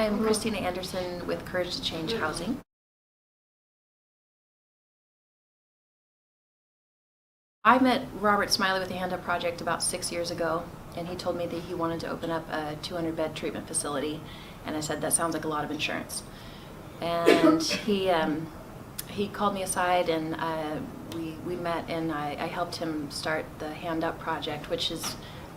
I am Christina Anderson with Courage to Change Housing. I met Robert Smiley with the Hand Up Project about 6 years ago, and he told me that he wanted to open up a 200-bed treatment facility, and I said, that sounds like a lot of insurance. And he called me aside, and we met, and I helped him start the Hand Up Project, which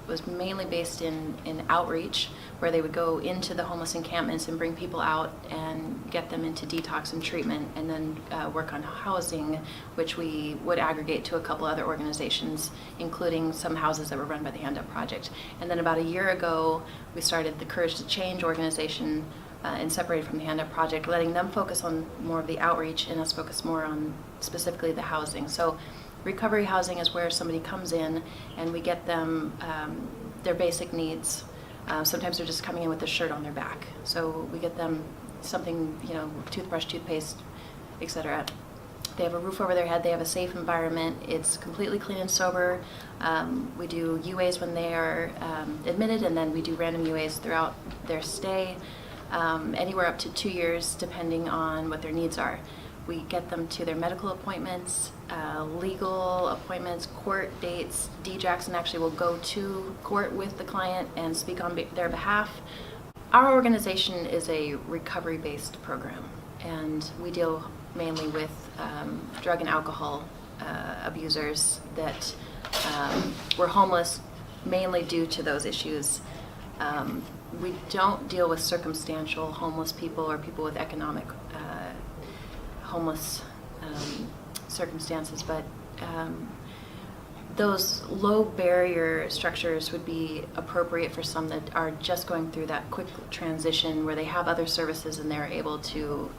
was mainly based in outreach, where they would go into the homeless encampments and bring people out and get them into detox and treatment, and then work on housing, which we would aggregate to a couple other organizations, including some houses that were run by the Hand Up Project. And then about a year ago, we started the Courage to Change organization and separated from the Hand Up Project, letting them focus on more of the outreach and us focus more on specifically the housing. So recovery housing is where somebody comes in and we get them their basic needs. Sometimes they're just coming in with a shirt on their back. So we get them something, toothbrush, toothpaste, etc. They have a roof over their head, they have a safe environment, it's completely clean and sober. We do UAs when they are admitted, and then we do random UAs throughout their stay, anywhere up to 2 years depending on what their needs are. We get them to their medical appointments, legal appointments, court dates. D. Jackson actually will go to court with the client and speak on their behalf. Our organization is a recovery-based program, and we deal mainly with drug and alcohol abusers that were homeless mainly due to those issues. We don't deal with circumstantial homeless people or people with economic homeless circumstances, but those low barrier structures would be appropriate for some that are just going through that quick transition where they have other services and they're able to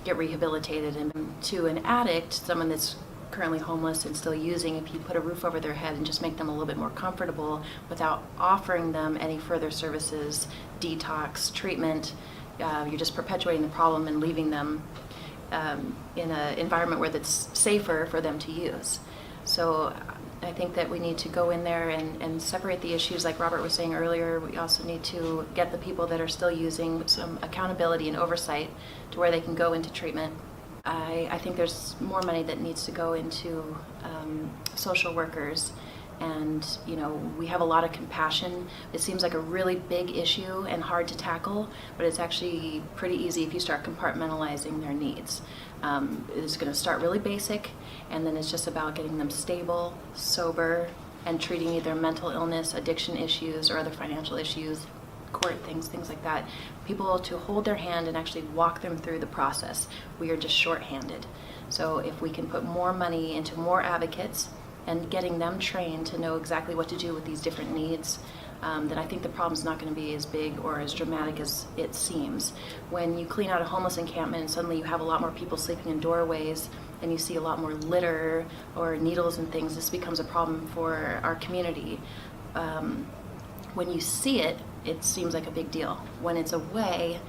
get rehabilitated. And to an addict, someone that's currently homeless and still using, if you put a roof over their head and just make them a little bit more comfortable without offering them any further services, detox, treatment, you're just perpetuating the problem and leaving them in an environment where that's safer for them to use. So I think that we need to go in there and separate the issues like Robert was saying earlier. We also need to get the people that are still using some accountability and oversight to where they can go into treatment. I think there's more money that needs to go into social workers, and we have a lot of compassion. It seems like a really big issue and hard to tackle, but it's actually pretty easy if you start compartmentalizing their needs. It's going to start really basic, and then it's just about getting them stable, sober, and treating either mental illness, addiction issues, or other financial issues, court things like that. People to hold their hand and actually walk them through the process. We are just shorthanded. So if we can put more money into more advocates and getting them trained to know exactly what to do with these different needs, then I think the problem's not going to be as big or as dramatic as it seems. When you clean out a homeless encampment and suddenly you have a lot more people sleeping in doorways and you see a lot more litter or needles and things, this becomes a problem for our community. When you see it, it seems like a big deal. When it's away,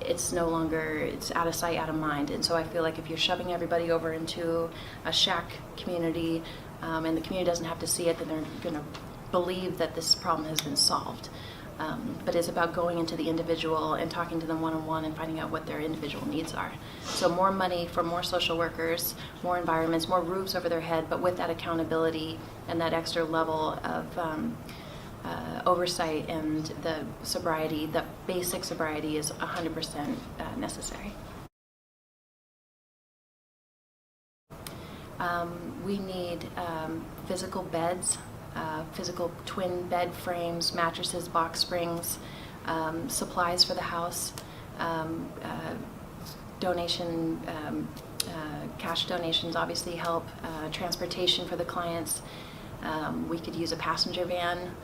it's no longer, it's out of sight, out of mind. And so I feel like if you're shoving everybody over into a shack community, and the community doesn't have to see it, then they're going to believe that this problem has been solved. But it's about going into the individual and talking to them one-on-one and finding out what their individual needs are. So more money for more social workers, more environments, more roofs over their head, but with that accountability and that extra level of oversight and the sobriety, the basic sobriety is 100% necessary. We need physical beds, physical twin bed frames, mattresses, box springs, supplies for the house, cash donations obviously help, transportation for the clients. We could use a passenger van